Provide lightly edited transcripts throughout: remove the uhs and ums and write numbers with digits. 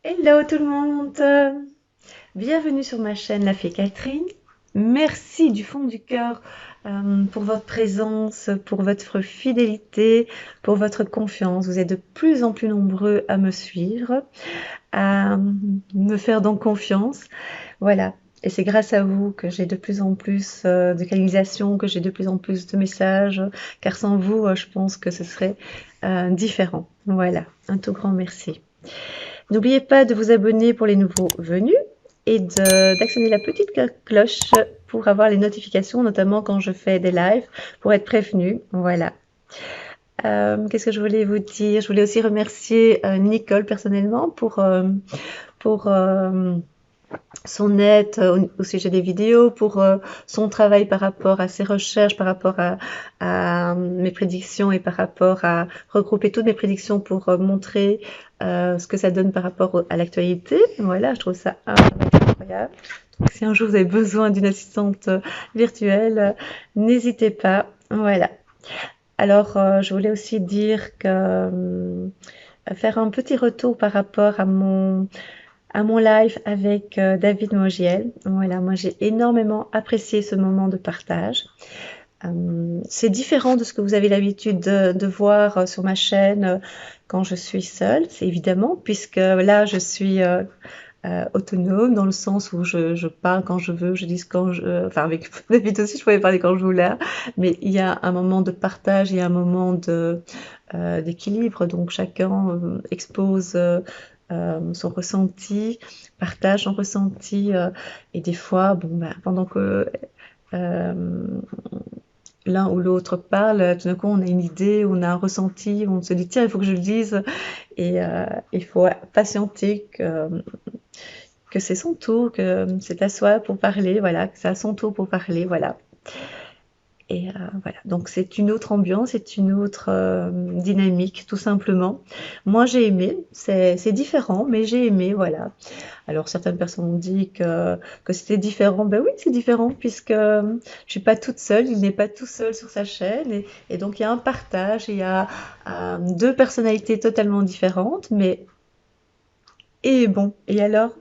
Hello tout le monde, bienvenue sur ma chaîne La Fée Catherine. Merci du fond du cœur pour votre présence, pour votre fidélité, pour votre confiance. Vous êtes de plus en plus nombreux à me suivre, à me faire donc confiance. Voilà. Et c'est grâce à vous que j'ai de plus en plus de canalisation, que j'ai de plus en plus de messages, car sans vous, je pense que ce serait différent. Voilà, un tout grand merci. N'oubliez pas de vous abonner pour les nouveaux venus et d'actionner la petite cloche pour avoir les notifications, notamment quand je fais des lives, pour être prévenu. Voilà. Qu'est-ce que je voulais vous dire? Je voulais aussi remercier Nicole personnellement pour son aide au sujet des vidéos, pour son travail par rapport à ses recherches, par rapport à mes prédictions et par rapport à regrouper toutes mes prédictions pour montrer ce que ça donne par rapport à l'actualité. Voilà, je trouve ça incroyable. Donc, si un jour vous avez besoin d'une assistante virtuelle, n'hésitez pas. Voilà. Alors, je voulais aussi dire que faire un petit retour par rapport à mon live avec David Mogiel. Voilà, moi j'ai énormément apprécié ce moment de partage. C'est différent de ce que vous avez l'habitude de voir sur ma chaîne quand je suis seule, c'est évidemment, puisque là je suis autonome dans le sens où je parle quand je veux, je dis quand je... Enfin avec David aussi je pouvais parler quand je voulais, mais il y a un moment de partage, il y a un moment d'équilibre, donc chacun expose son ressenti, partage son ressenti, et des fois, bon, bah, pendant que l'un ou l'autre parle, tout d'un coup on a une idée, on a un ressenti, on se dit tiens il faut que je le dise, et il faut patienter que c'est son tour, que c'est à soi pour parler, voilà, que c'est à son tour pour parler, voilà. Et voilà, donc c'est une autre ambiance, c'est une autre dynamique, tout simplement. Moi j'ai aimé, c'est différent, mais j'ai aimé, voilà. Alors certaines personnes ont dit que c'était différent. Ben oui, c'est différent puisque je suis pas toute seule, il n'est pas tout seul sur sa chaîne et donc il y a un partage, il y a deux personnalités totalement différentes, mais et bon, et alors?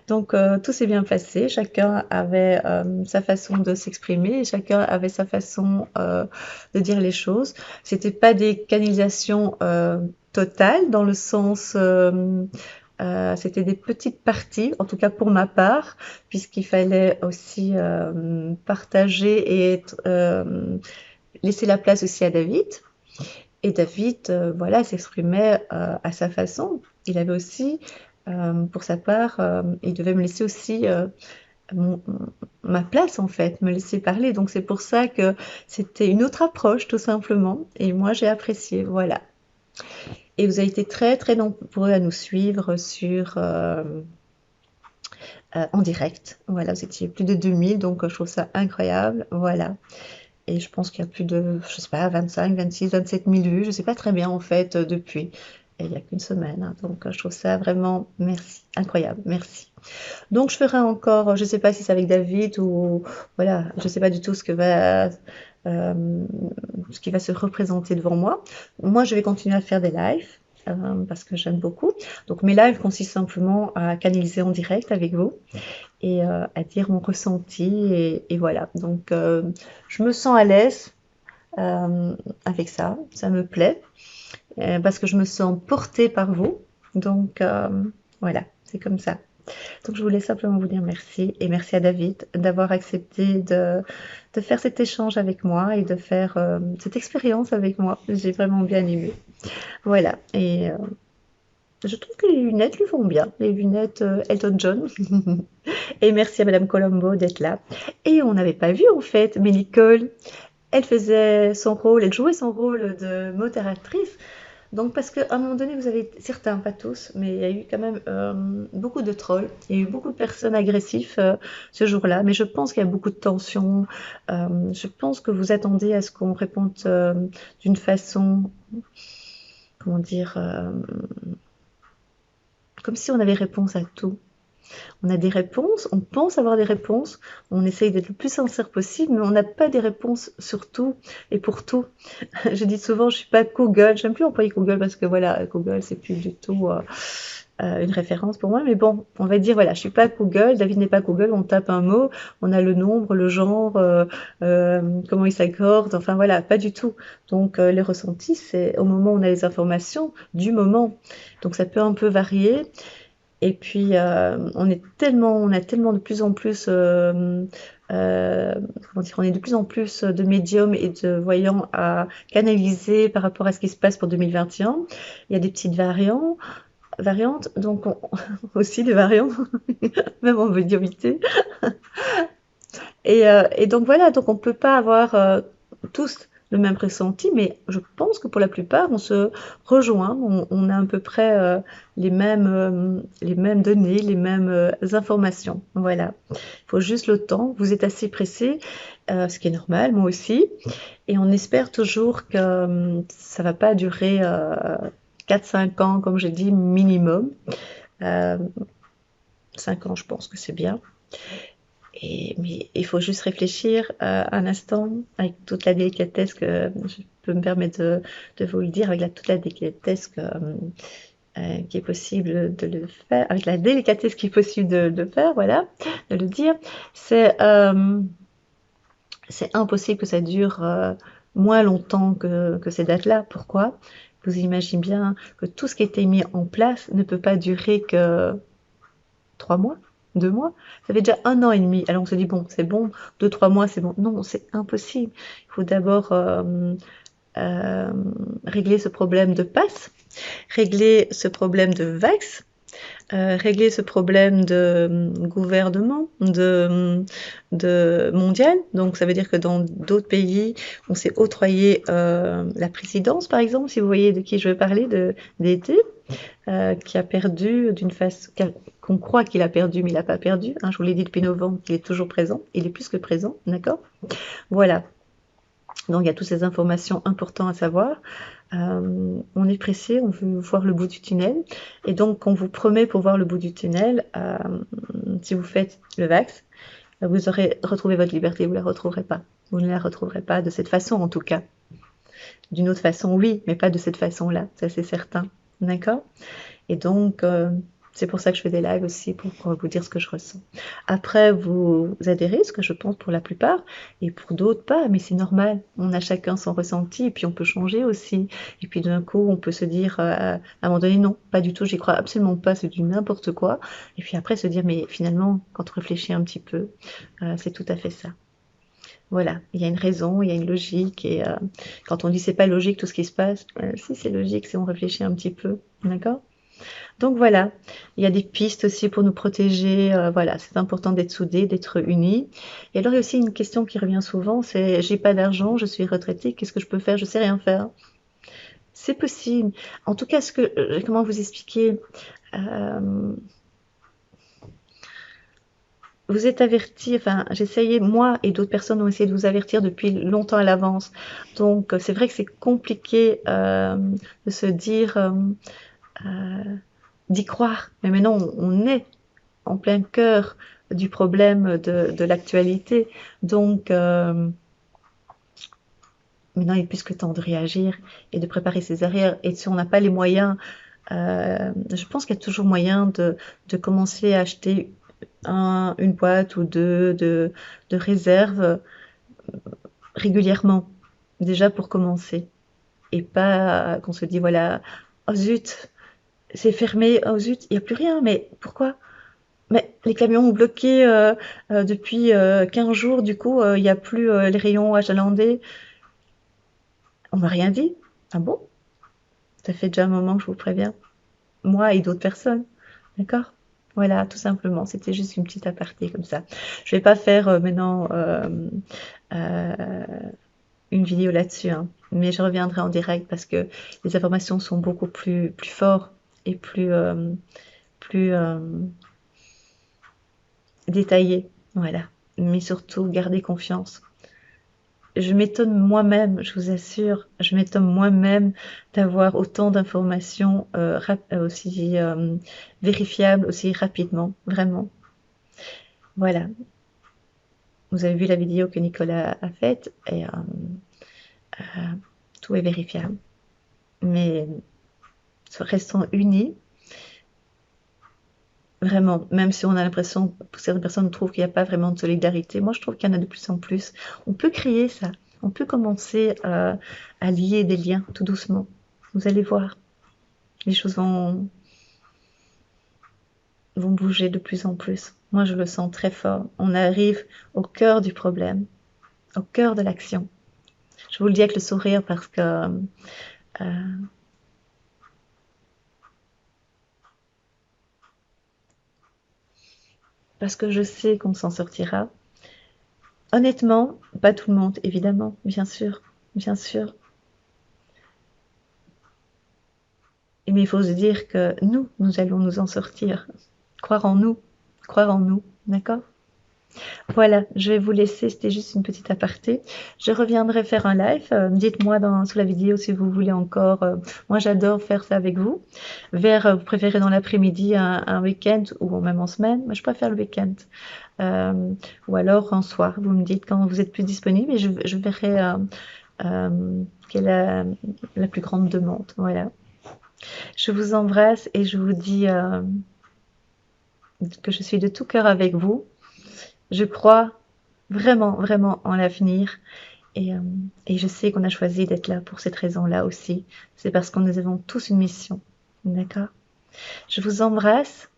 Donc tout s'est bien passé, chacun avait sa façon de s'exprimer, chacun avait sa façon de dire les choses. C'était pas des canalisations totales dans le sens c'était des petites parties, en tout cas pour ma part, puisqu'il fallait aussi partager et laisser la place aussi à David. Et David, voilà, s'exprimait à sa façon. Il avait aussi, pour sa part, il devait me laisser aussi mon- ma place en fait, me laisser parler. Donc c'est pour ça que c'était une autre approche tout simplement. Et moi j'ai apprécié, voilà. Et vous avez été très très nombreux à nous suivre sur en direct. Voilà, vous étiez plus de 2000, donc je trouve ça incroyable. Voilà. Et je pense qu'il y a plus de, je sais pas, 25, 26, 27 000 vues. Je sais pas très bien en fait depuis. Et il y a qu'une semaine. Hein, donc je trouve ça vraiment, merci, incroyable, merci. Donc je ferai encore, je sais pas si c'est avec David ou voilà, je sais pas du tout ce qui va se représenter devant moi. Moi, je vais continuer à faire des lives parce que j'aime beaucoup. Donc mes lives consistent simplement à canaliser en direct avec vous et à dire mon ressenti et voilà. Donc je me sens à l'aise avec ça, ça me plaît parce que je me sens portée par vous. Donc voilà, c'est comme ça. Donc je voulais simplement vous dire merci et merci à David d'avoir accepté de faire cet échange avec moi et de faire cette expérience avec moi. J'ai vraiment bien aimé. Voilà, et je trouve que les lunettes lui vont bien, les lunettes Elton John. Et merci à Madame Colombo d'être là. Et on n'avait pas vu en fait, mais Nicole, elle faisait son rôle, elle jouait son rôle de modératrice. Donc parce qu'à un moment donné, vous avez, certains, pas tous, mais il y a eu quand même beaucoup de trolls, il y a eu beaucoup de personnes agressives ce jour-là, mais je pense qu'il y a beaucoup de tensions, je pense que vous attendez à ce qu'on réponde d'une façon, comment dire, comme si on avait réponse à tout. On a des réponses, on pense avoir des réponses, on essaye d'être le plus sincère possible, mais on n'a pas des réponses sur tout et pour tout. Je dis souvent, je suis pas Google, j'aime plus employer Google parce que voilà, Google c'est plus du tout. une référence pour moi, mais bon, on va dire, voilà, je suis pas Google, David n'est pas Google, on tape un mot, on a le nombre, le genre, comment il s'accorde, enfin voilà, pas du tout. Donc les ressentis, c'est au moment où on a les informations du moment. Donc ça peut un peu varier. Et puis on a tellement de plus en plus, comment dire, on est de plus en plus de médiums et de voyants à canaliser par rapport à ce qui se passe pour 2021. Il y a des petites variantes, donc aussi des variants, même en médiumnité. Et donc voilà, donc on ne peut pas avoir tous le même ressenti, mais je pense que pour la plupart, on se rejoint, on a à peu près les mêmes données, les mêmes informations. Voilà. Il faut juste le temps. Vous êtes assez pressé, ce qui est normal, moi aussi. Et on espère toujours que ça va pas durer 4-5 ans, comme j'ai dit, minimum. Euh, 5 ans, je pense que c'est bien. Mais il faut juste réfléchir un instant avec toute la délicatesse que je peux me permettre de vous le dire, avec toute la délicatesse qui est possible de le faire, avec la délicatesse qui est possible de faire, voilà, de le dire. C'est impossible que ça dure moins longtemps que ces dates-là. Pourquoi? Vous imaginez bien que tout ce qui a été mis en place ne peut pas durer que 3 mois, 2 mois. Ça fait déjà 1 an et demi. Alors on se dit, bon, c'est bon, 2, 3 mois, c'est bon. Non, c'est impossible. Il faut d'abord euh, régler ce problème de passe, régler ce problème de vax, régler ce problème de gouvernement, de mondial. Donc ça veut dire que dans d'autres pays, on s'est octroyé la présidence, par exemple, si vous voyez de qui je veux parler, d'été, qui a perdu d'une façon qu'on croit qu'il a perdu, mais il n'a pas perdu. Hein, je vous l'ai dit depuis novembre, il est toujours présent. Il est plus que présent, d'accord? Voilà. Donc il y a toutes ces informations importantes à savoir. On est pressé, on veut voir le bout du tunnel. Et donc on vous promet pour voir le bout du tunnel, si vous faites le vax, vous aurez retrouvé votre liberté, vous ne la retrouverez pas. Vous ne la retrouverez pas de cette façon en tout cas. D'une autre façon, oui, mais pas de cette façon-là, ça c'est certain. D'accord? Et donc, c'est pour ça que je fais des lives aussi, pour vous dire ce que je ressens. Après, vous adhérez, ce que je pense pour la plupart, et pour d'autres pas, mais c'est normal. On a chacun son ressenti, et puis on peut changer aussi. Et puis d'un coup, on peut se dire, à un moment donné, non, pas du tout, j'y crois absolument pas, c'est du n'importe quoi. Et puis après, se dire, mais finalement, quand on réfléchit un petit peu, c'est tout à fait ça. Voilà, il y a une raison, il y a une logique, et quand on dit c'est pas logique tout ce qui se passe, si c'est logique, si on réfléchit un petit peu, d'accord? Donc voilà, il y a des pistes aussi pour nous protéger. Voilà, c'est important d'être soudés, d'être unis. Et alors il y a aussi une question qui revient souvent, c'est j'ai pas d'argent, je suis retraitée, qu'est-ce que je peux faire? Je sais rien faire. C'est possible. En tout cas, comment vous expliquer? Euh, vous êtes averti, enfin j'essayais, moi et d'autres personnes ont essayé de vous avertir depuis longtemps à l'avance. Donc c'est vrai que c'est compliqué de se dire, d'y croire. Mais maintenant on est en plein cœur du problème de l'actualité. Donc, maintenant, il est plus que temps de réagir et de préparer ses arrières. Et si on n'a pas les moyens, je pense qu'il y a toujours moyen de commencer à acheter une boîte ou deux de réserve régulièrement, déjà pour commencer. Et pas qu'on se dit, voilà, oh zut, c'est fermé, oh zut, il n'y a plus rien, mais pourquoi? Mais les camions ont bloqué depuis 15 jours, du coup, il n'y a plus les rayons achalandés. On m'a rien dit. Ah bon? Ça fait déjà un moment que je vous préviens. Moi et d'autres personnes. D'accord? Voilà, tout simplement. C'était juste une petite aparté comme ça. Je vais pas faire maintenant euh, une vidéo là-dessus, hein, mais je reviendrai en direct parce que les informations sont beaucoup plus fortes et plus détaillées. Voilà. Mais surtout, gardez confiance. Je m'étonne moi-même, je vous assure, je m'étonne moi-même d'avoir autant d'informations aussi vérifiables aussi rapidement, vraiment. Voilà, vous avez vu la vidéo que Nicolas a faite et tout est vérifiable. Mais restons unis Vraiment, même si on a l'impression, certaines personnes trouvent qu'il n'y a pas vraiment de solidarité, moi je trouve qu'il y en a de plus en plus. On peut créer ça, on peut commencer à lier des liens tout doucement. Vous allez voir, les choses vont bouger de plus en plus. Moi je le sens très fort. On arrive au cœur du problème, au cœur de l'action. Je vous le dis avec le sourire parce que je sais qu'on s'en sortira. Honnêtement, pas tout le monde, évidemment, bien sûr, bien sûr. Mais il faut se dire que nous allons nous en sortir. Croire en nous, d'accord? Voilà, je vais vous laisser, c'était juste une petite aparté. Je reviendrai faire un live. Dites-moi sous la vidéo si vous voulez encore. Moi, j'adore faire ça avec vous. Vous préférez dans l'après-midi, un week-end ou même en semaine. Moi, je préfère le week-end. Ou alors en soir. Vous me dites quand vous êtes plus disponible et je verrai quelle est la plus grande demande. Voilà. Je vous embrasse et je vous dis que je suis de tout cœur avec vous. Je crois vraiment, vraiment en l'avenir et je sais qu'on a choisi d'être là pour cette raison-là aussi. C'est parce que nous avons tous une mission. D'accord? Je vous embrasse.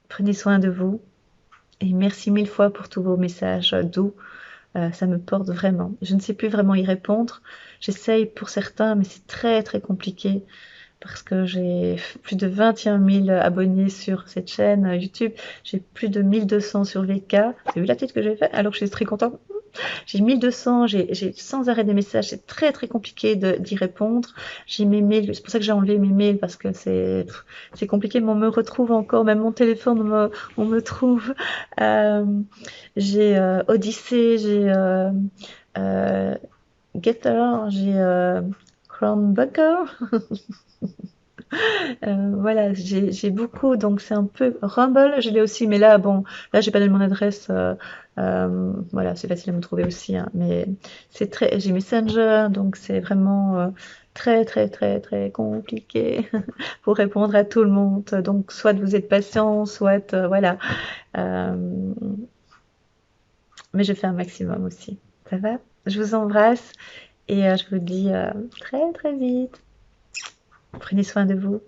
Prenez soin de vous et merci mille fois pour tous vos messages doux. Ça me porte vraiment. Je ne sais plus vraiment y répondre. J'essaye pour certains, mais c'est très très compliqué parce que j'ai plus de 21 000 abonnés sur cette chaîne YouTube. J'ai plus de 1200 sur VK. Vous avez vu la tête que j'ai fait? Alors je suis très contente. J'ai 1200, j'ai sans arrêt des messages. C'est très très compliqué d'y répondre. J'ai mes mails, c'est pour ça que j'ai enlevé mes mails parce que c'est compliqué. Mais on me retrouve encore, même mon téléphone, on me trouve. Euh, j'ai Odyssey, j'ai Getter, j'ai Chromebunker. Voilà, j'ai beaucoup, donc c'est un peu Rumble, je l'ai aussi, mais là, bon, là, j'ai pas donné mon adresse. Voilà, c'est facile à me trouver aussi, hein, mais j'ai Messenger, donc c'est vraiment très, très, très, très compliqué pour répondre à tout le monde. Donc, soit vous êtes patient, soit voilà. Euh, mais je fais un maximum aussi. Ça va? Je vous embrasse et je vous dis très, très vite. Prenez soin de vous.